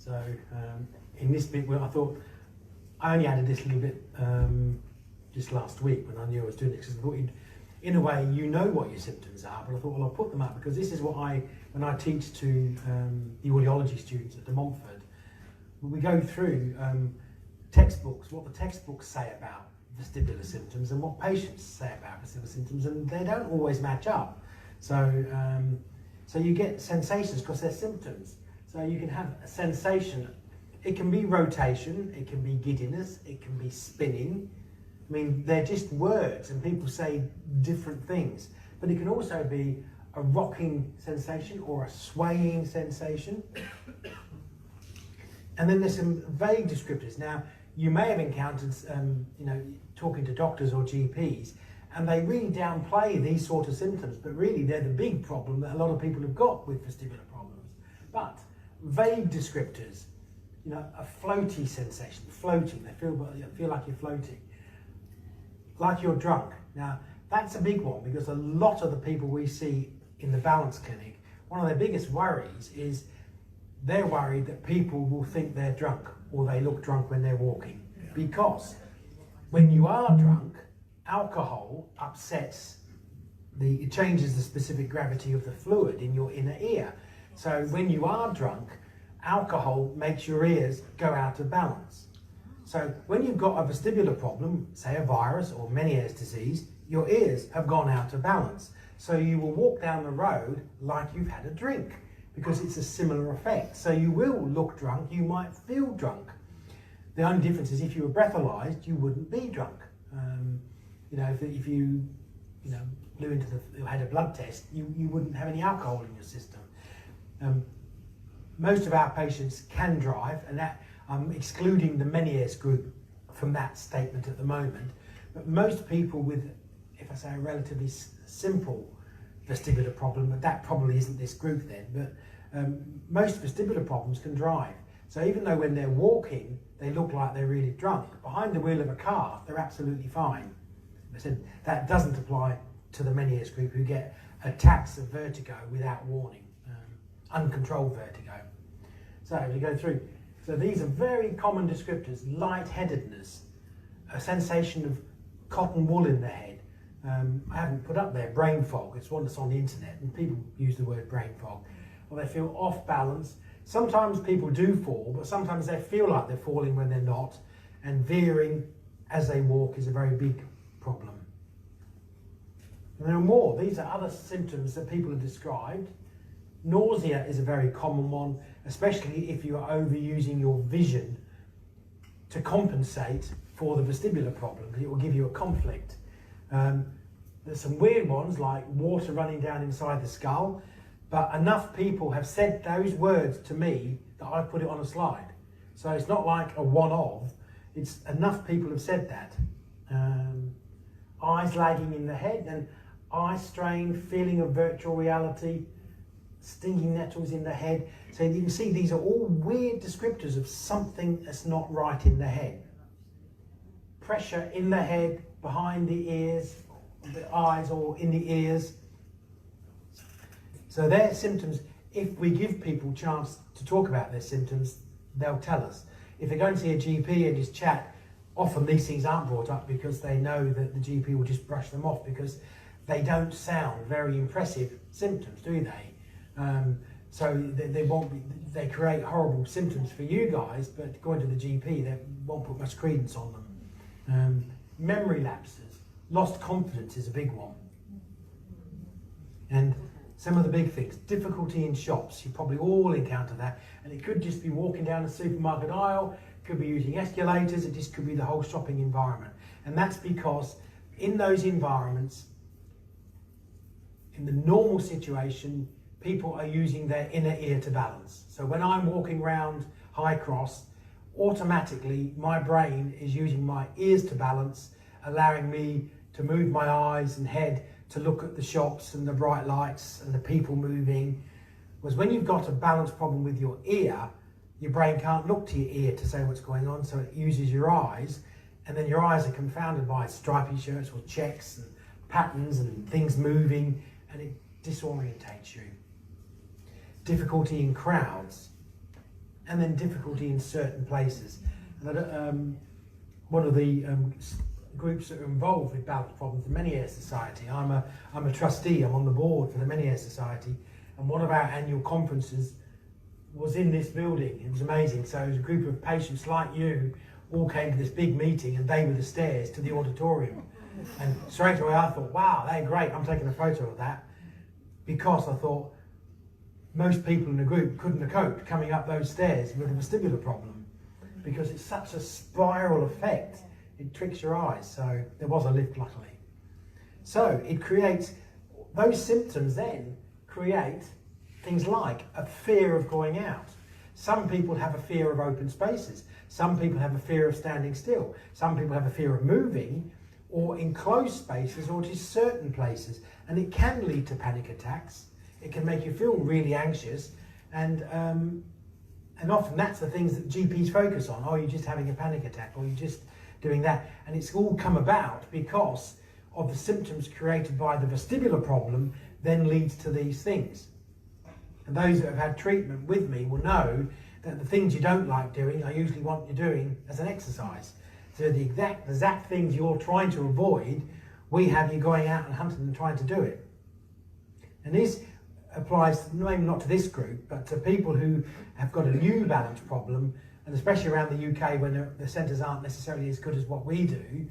So in this bit, I thought I only added this little bit just last week when I knew I was doing it, because I thought in a way you know what your symptoms are, but I thought, well, I'll put them up because this is what when I teach to the audiology students at De Montfort, we go through textbooks, what the textbooks say about vestibular symptoms and what patients say about vestibular symptoms, and they don't always match up. So so you get sensations because they're symptoms. So you can have a sensation. It can be rotation, it can be giddiness, it can be spinning. I mean, they're just words and people say different things. But it can also be a rocking sensation or a swaying sensation. And then there's some vague descriptors. Now, you may have encountered, talking to doctors or GPs, and they really downplay these sort of symptoms, but really they're the big problem that a lot of people have got with vestibular problems. But vague descriptors, a floaty sensation, floating, they feel like you're floating, like you're drunk. Now, that's a big one because a lot of the people we see in the balance clinic, one of their biggest worries is they're worried that people will think they're drunk or they look drunk when they're walking. Yeah. Because when you are drunk, alcohol upsets it changes the specific gravity of the fluid in your inner ear. So when you are drunk, alcohol makes your ears go out of balance. So when you've got a vestibular problem, say a virus or Meniere's disease, your ears have gone out of balance. So you will walk down the road like you've had a drink, because it's a similar effect. So you will look drunk, you might feel drunk. The only difference is if you were breathalyzed, you wouldn't be drunk. If you blew into had a blood test, you wouldn't have any alcohol in your system. Most of our patients can drive, and that I'm excluding the Meniere's group from that statement at the moment. But most people with, if I say a relatively simple vestibular problem, but that probably isn't this group then, but most vestibular problems can drive. So even though when they're walking, they look like they're really drunk, behind the wheel of a car, they're absolutely fine. I said that doesn't apply to the Meniere's group who get attacks of vertigo without warning, uncontrolled vertigo. So if you go through, so these are very common descriptors: lightheadedness, a sensation of cotton wool in the head. I haven't put up there brain fog. It's one that's on the internet, and people use the word brain fog. Or they feel off balance. Sometimes people do fall, but sometimes they feel like they're falling when they're not. And veering as they walk is a very big problem. And there are more. These are other symptoms that people have described. Nausea is a very common one, especially if you are overusing your vision to compensate for the vestibular problem, because it will give you a conflict. There's some weird ones like water running down inside the skull, but enough people have said those words to me that I put it on a slide. So it's not like a one-of, it's enough people have said that. Eyes lagging in the head, and eye strain, feeling of virtual reality, stinging nettles in the head. So you can see these are all weird descriptors of something that's not right in the head. Pressure in the head, behind the ears, the eyes, or in the ears. So their symptoms, if we give people a chance to talk about their symptoms, they'll tell us. If they go and see a GP and just chat, often these things aren't brought up because they know that the GP will just brush them off because they don't sound very impressive symptoms, do they? So they won't be, they create horrible symptoms for you guys, but going to the GP, they won't put much credence on them. Memory lapses, lost confidence is a big one. And some of the big things, difficulty in shops, you probably all encounter that, and it could just be walking down a supermarket aisle, it could be using escalators, it just could be the whole shopping environment. And that's because in those environments, in the normal situation, people are using their inner ear to balance. So when I'm walking around High Cross, automatically my brain is using my ears to balance, allowing me to move my eyes and head to look at the shops and the bright lights and the people moving. Whereas when you've got a balance problem with your ear, your brain can't look to your ear to say what's going on, so it uses your eyes, and then your eyes are confounded by stripy shirts or checks and patterns and things moving, and it disorientates you. Difficulty in crowds. and then difficulty in certain places. And one of the groups that are involved with balance problems, the Menhirs Society, I'm a trustee, I'm on the board for the Menhirs Society, and one of our annual conferences was in this building. It was amazing. So it was a group of patients like you all came to this big meeting, and they were the stairs to the auditorium. And straight away I thought, wow, they're great, I'm taking a photo of that, because I thought most people in the group couldn't have coped coming up those stairs with a vestibular problem, because it's such a spiral effect, it tricks your eyes. So there was a lift, luckily. So it creates, those symptoms then create things like a fear of going out. Some people have a fear of open spaces. Some people have a fear of standing still. Some people have a fear of moving, or enclosed spaces, or just certain places. And it can lead to panic attacks. It can make you feel really anxious. And often that's the things that GPs focus on. Oh, you're just having a panic attack, or you're just doing that. And it's all come about because of the symptoms created by the vestibular problem then leads to these things. And those that have had treatment with me will know that the things you don't like doing, I usually want you doing as an exercise. So the exact things you're trying to avoid, we have you going out and hunting and trying to do it. And this applies maybe not to this group, but to people who have got a new balance problem, and especially around the UK when the centres aren't necessarily as good as what we do.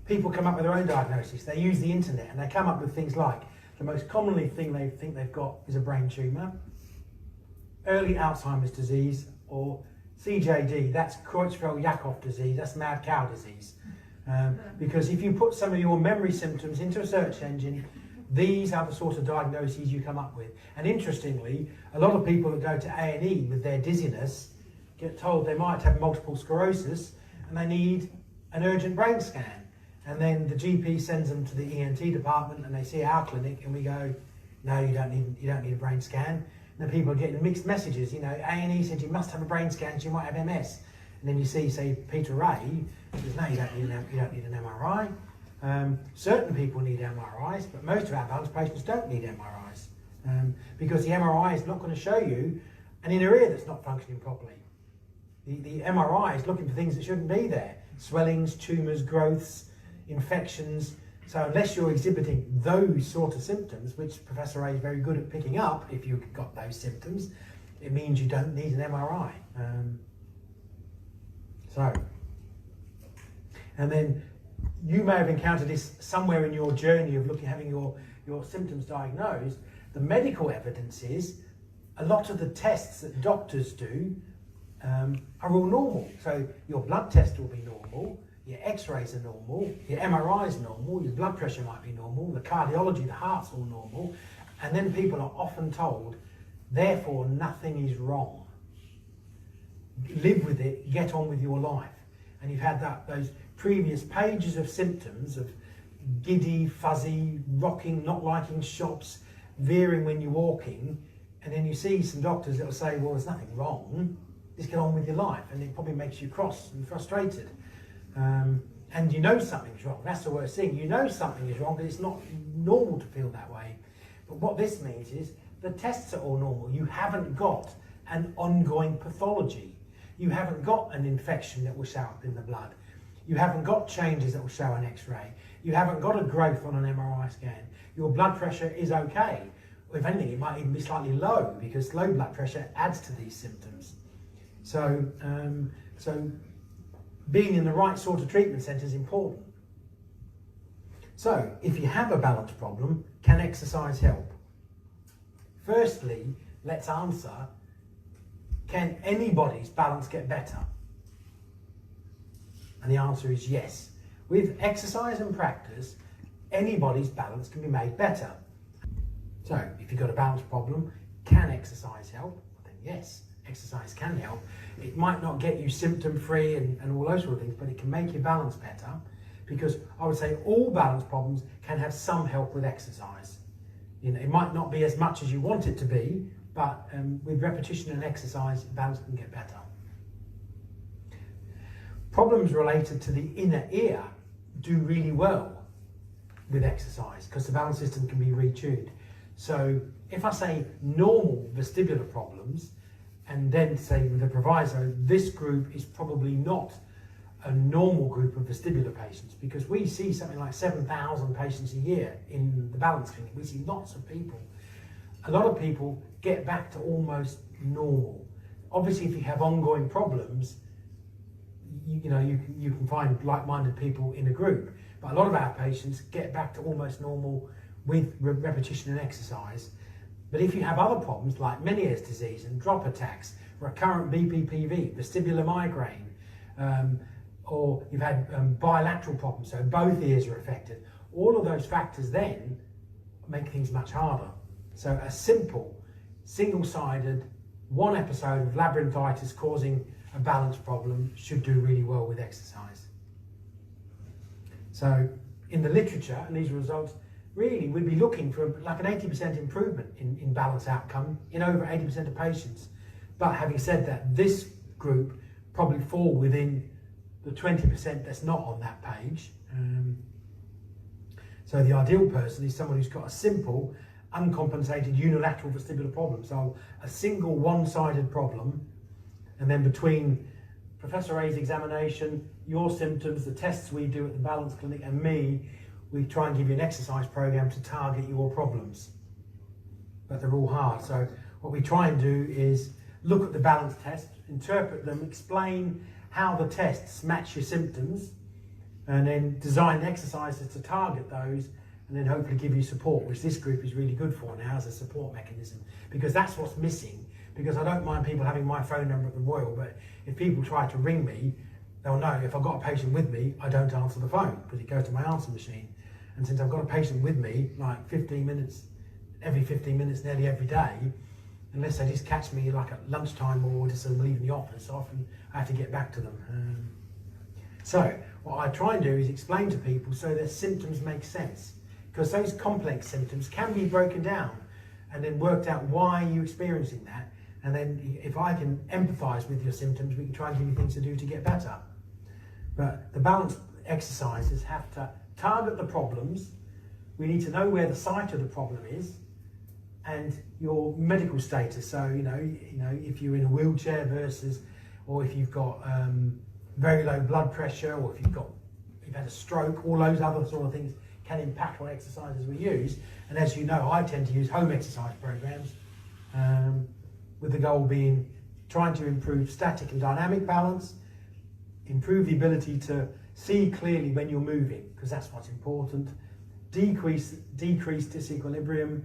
People come up with their own diagnosis. They use the internet and they come up with things like, the most commonly thing they think they've got is a brain tumour, early Alzheimer's disease, or CJD, that's Creutzfeldt-Jakob disease, that's mad cow disease. Because if you put some of your memory symptoms into a search engine, these are the sort of diagnoses you come up with. And interestingly, a lot of people that go to A&E with their dizziness get told they might have multiple sclerosis and they need an urgent brain scan. And then the GP sends them to the ENT department and they see our clinic and we go, no, you don't need a brain scan. And then people are getting mixed messages. You know, A&E said you must have a brain scan because you might have MS. And then you see, say, Peter Ray says, no, you don't need an MRI. Certain people need MRIs, but most of our balance patients don't need MRIs because the MRI is not going to show you an inner ear that's not functioning properly. The MRI is looking for things that shouldn't be there. Swellings, tumours, growths, infections. So unless you're exhibiting those sort of symptoms, which Professor Ray is very good at picking up if you've got those symptoms, it means you don't need an MRI. And then you may have encountered this somewhere in your journey of having your symptoms diagnosed. The medical evidence is a lot of the tests that doctors do are all normal. So your blood test will be normal, your x-rays are normal, your MRI is normal, your blood pressure might be normal, the cardiology, the heart's all normal, and then people are often told, therefore nothing is wrong. Live with it, get on with your life. And you've had those previous pages of symptoms of giddy, fuzzy, rocking, not liking shops, veering when you're walking, and then you see some doctors that will say, well, there's nothing wrong, just get on with your life, and it probably makes you cross and frustrated. And you know something's wrong. That's the worst thing. You know something is wrong because it's not normal to feel that way. But what this means is the tests are all normal. You haven't got an ongoing pathology. You haven't got an infection that will show up in the blood. You haven't got changes that will show an x-ray. You haven't got a growth on an MRI scan. Your blood pressure is okay. If anything, it might even be slightly low because low blood pressure adds to these symptoms. So being in the right sort of treatment centre is important. So, if you have a balance problem, can exercise help? Firstly, let's answer, can anybody's balance get better? And the answer is yes. With exercise and practice, anybody's balance can be made better. So, if you've got a balance problem, can exercise help? Well, then yes, exercise can help. It might not get you symptom-free and all those sort of things, but it can make your balance better, because I would say all balance problems can have some help with exercise. You know, it might not be as much as you want it to be, but with repetition and exercise, balance can get better. Problems related to the inner ear do really well with exercise because the balance system can be retuned. So if I say normal vestibular problems, and then say with the proviso, this group is probably not a normal group of vestibular patients, because we see something like 7,000 patients a year in the Balance Clinic. We see lots of people. A lot of people get back to almost normal. Obviously, if you have ongoing problems, you can find like-minded people in a group, but a lot of our patients get back to almost normal with repetition and exercise. But if you have other problems like Meniere's disease and drop attacks, recurrent BPPV, vestibular migraine, or you've had bilateral problems, so both ears are affected, all of those factors then make things much harder. So a simple, single-sided, one episode of labyrinthitis causing a balance problem should do really well with exercise. So in the literature, and these results, really we'd be looking for like an 80% improvement in balance outcome in over 80% of patients. But having said that, this group probably fall within the 20% that's not on that page. So the ideal person is someone who's got a simple, uncompensated unilateral vestibular problem. So a single one-sided problem, and then between Professor A's examination, your symptoms, the tests we do at the Balance Clinic, and me, we try and give you an exercise program to target your problems. But they're all hard. So what we try and do is look at the balance test, interpret them, explain how the tests match your symptoms, and then design exercises to target those, and then hopefully give you support, which this group is really good for now as a support mechanism, because that's what's missing. Because I don't mind people having my phone number at the Royal, but if people try to ring me, they'll know if I've got a patient with me, I don't answer the phone because it goes to my answer machine. And since I've got a patient with me, like 15 minutes, every 15 minutes nearly every day, unless they just catch me like at lunchtime or just I'm leaving the office, often I have to get back to them. So what I try and do is explain to people so their symptoms make sense, because those complex symptoms can be broken down and then worked out why you're experiencing that. And then if I can empathise with your symptoms, we can try and give you things to do to get better. But the balance exercises have to target the problems. We need to know where the site of the problem is and your medical status. So, you know, if you're in a wheelchair versus, or if you've got very low blood pressure, or if you've had a stroke, all those other sort of things can impact what exercises we use. And as you know, I tend to use home exercise programs, with the goal being trying to improve static and dynamic balance, improve the ability to see clearly when you're moving, because that's what's important, decrease disequilibrium,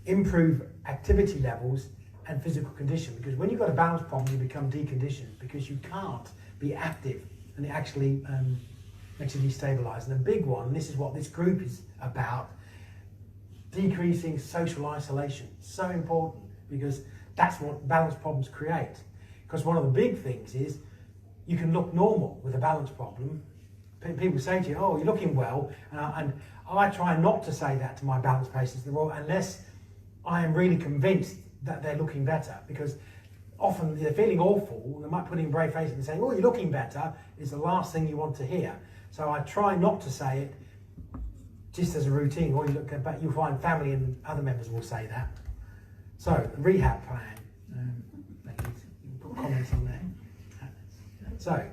improve activity levels and physical condition, because when you've got a balance problem you become deconditioned because you can't be active, and it actually makes you destabilised. And a big one, this is what this group is about, decreasing social isolation. So important, because that's what balance problems create. Because one of the big things is you can look normal with a balance problem. People say to you, oh, you're looking well, and I try not to say that to my balance patients unless I am really convinced that they're looking better, because often they're feeling awful, they might put in brave faces and say, oh, you're looking better, is the last thing you want to hear. So I try not to say it just as a routine, or but you'll find family and other members will say that. So, the rehab plan, you can put comments on there. So,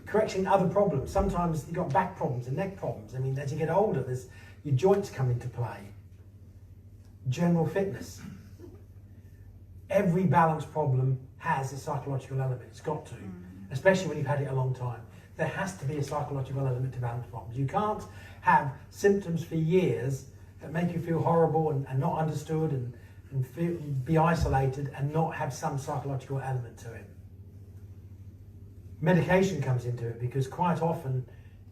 correcting other problems. Sometimes you've got back problems and neck problems. I mean, as you get older, your joints come into play. General fitness. Every balance problem has a psychological element. It's got to, especially when you've had it a long time. There has to be a psychological element to balance problems. You can't have symptoms for years that make you feel horrible and not understood and be isolated and not have some psychological element to it. Medication comes into it, because quite often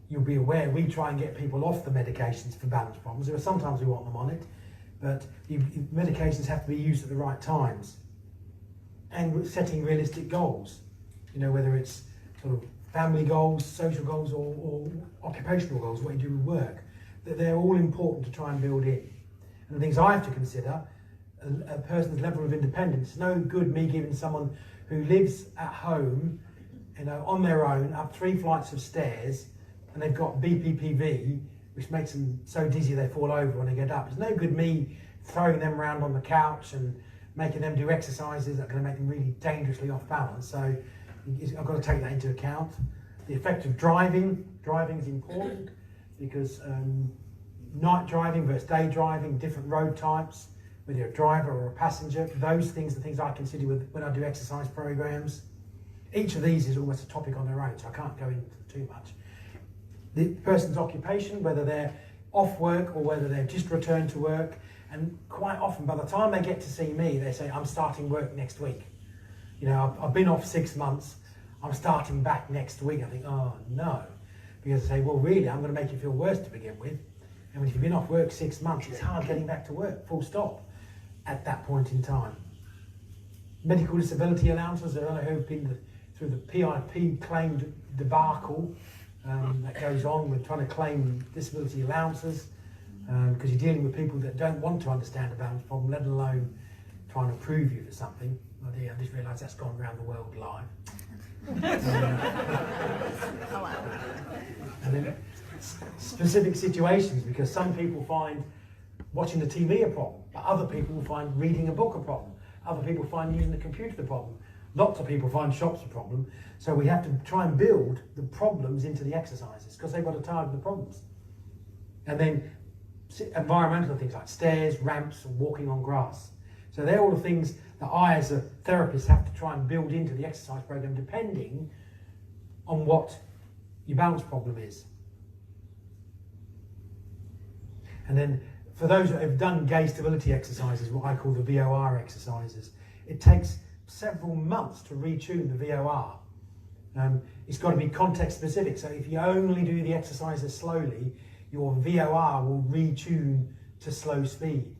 you'll be aware we try and get people off the medications for balance problems. Sometimes we want them on it, but medications have to be used at the right times. And setting realistic goals, whether it's sort of family goals, social goals, or occupational goals, what you do with work, that they're all important to try and build in. And the things I have to consider, a person's level of independence. It's no good me giving someone who lives at home, on their own, up 3 flights of stairs, and they've got BPPV, which makes them so dizzy they fall over when they get up. It's no good me throwing them around on the couch and making them do exercises that are going to make them really dangerously off balance. So I've got to take that into account. The effect of driving is important because night driving versus day driving, different road types, whether you're a driver or a passenger, those things are things I consider when I do exercise programs. Each of these is almost a topic on their own, so I can't go into too much. The person's occupation, whether they're off work or whether they've just returned to work, and quite often by the time they get to see me, they say, I'm starting work next week. You know, I've been off 6 months, I'm starting back next week. I think, oh no. Because I say, well really, I'm going to make you feel worse to begin with. And if you've been off work 6 months, it's hard getting back to work, full stop, at that point in time. Medical disability allowances, I don't know who've been through the PIP claimed debacle that goes on with trying to claim disability allowances, because you're dealing with people that don't want to understand a balance problem, let alone trying to prove you for something. I just realised that's gone around the world live. Oh, wow. And then specific situations, because some people find watching the TV a problem, but other people will find reading a book a problem. Other people find using the computer the problem. Lots of people find shops a problem. So we have to try and build the problems into the exercises because they've got to target the problems. And then environmental things like stairs, ramps, and walking on grass. So they're all the things that I, as a therapist, have to try and build into the exercise program depending on what your balance problem is. And then for those that have done gaze stability exercises, what I call the VOR exercises, it takes several months to retune the VOR. It's got to be context specific, so if you only do the exercises slowly, your VOR will retune to slow speed.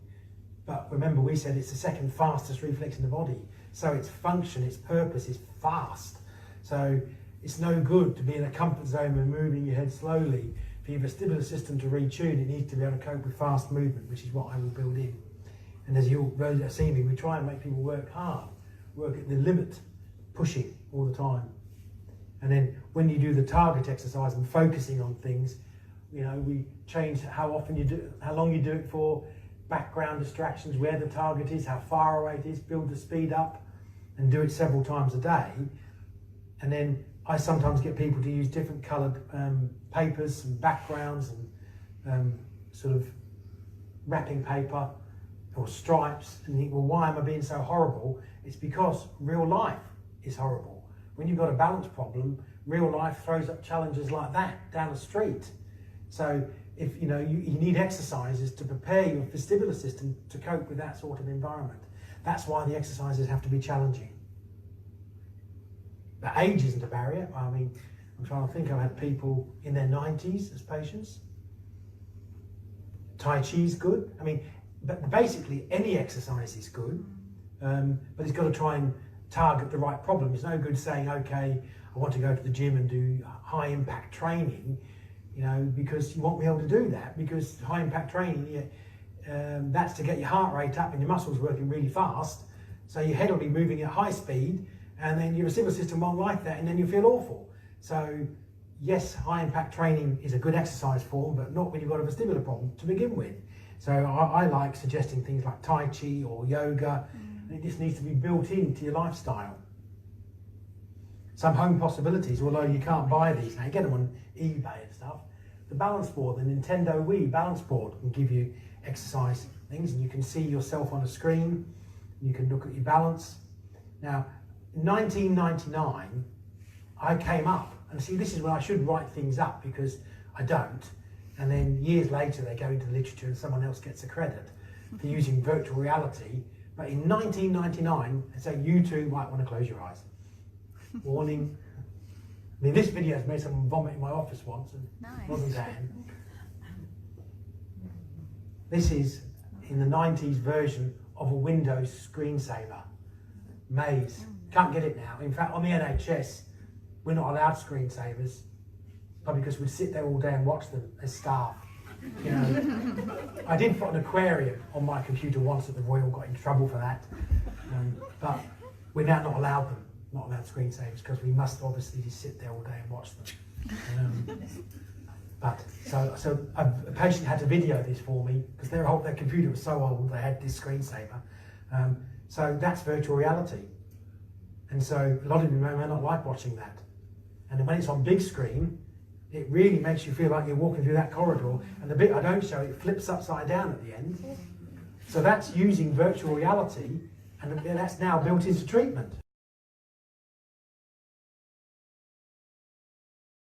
But remember, we said it's the second fastest reflex in the body, so its function, its purpose is fast. So it's no good to be in a comfort zone and moving your head slowly. For your vestibular system to retune, it needs to be able to cope with fast movement, which is what I will build in. And as you all see me, we try and make people work hard, work at the limit, pushing all the time. And then when you do the target exercise and focusing on things, you know, we change how often you do, how long you do it for, background distractions, where the target is, how far away it is, build the speed up, and do it several times a day. And then I sometimes get people to use different coloured papers and backgrounds and sort of wrapping paper or stripes, and think, well, why am I being so horrible? It's because real life is horrible. When you've got a balance problem, real life throws up challenges like that down the street. So if you know you need exercises to prepare your vestibular system to cope with that sort of environment. That's why the exercises have to be challenging. But age isn't a barrier. I mean, I'm trying to think, I've had people in their 90s as patients. Tai Chi is good. I mean, but basically any exercise is good, but it's got to try and target the right problem. It's no good saying, okay, I want to go to the gym and do high impact training, you know, because you won't be able to do that, because high impact training, that's to get your heart rate up and your muscles working really fast. So your head will be moving at high speed, and then your vestibular system won't like that, and then you feel awful. So yes, high impact training is a good exercise form, but not when you've got a vestibular problem to begin with. So I like suggesting things like Tai Chi or yoga, and it just needs to be built into your lifestyle. Some home possibilities, although you can't buy these now, you get them on eBay and stuff. The balance board, the Nintendo Wii balance board, can give you exercise things, and you can see yourself on a screen, you can look at your balance. Now, in 1999, I came up, and see, this is when I should write things up because I don't, and then years later they go into the literature and someone else gets the credit for using virtual reality. But in 1999, I say you two might want to close your eyes. Warning. I mean, this video has made someone vomit in my office once, and Nice. wasn't Dan. This is in the 90s version of a Windows screensaver. Maze. Can't get it now. In fact, on the NHS, we're not allowed screensavers, but because we'd sit there all day and watch them as staff. You know, I did put an aquarium on my computer once at the Royal, got in trouble for that. But we're now not allowed them, not allowed screensavers, because we must obviously just sit there all day and watch them. But so a patient had to video this for me because their computer was so old they had this screensaver. So that's virtual reality. And so a lot of you may not like watching that. And when it's on big screen, it really makes you feel like you're walking through that corridor, and the bit I don't show, it flips upside down at the end. So that's using virtual reality, and that's now built into treatment.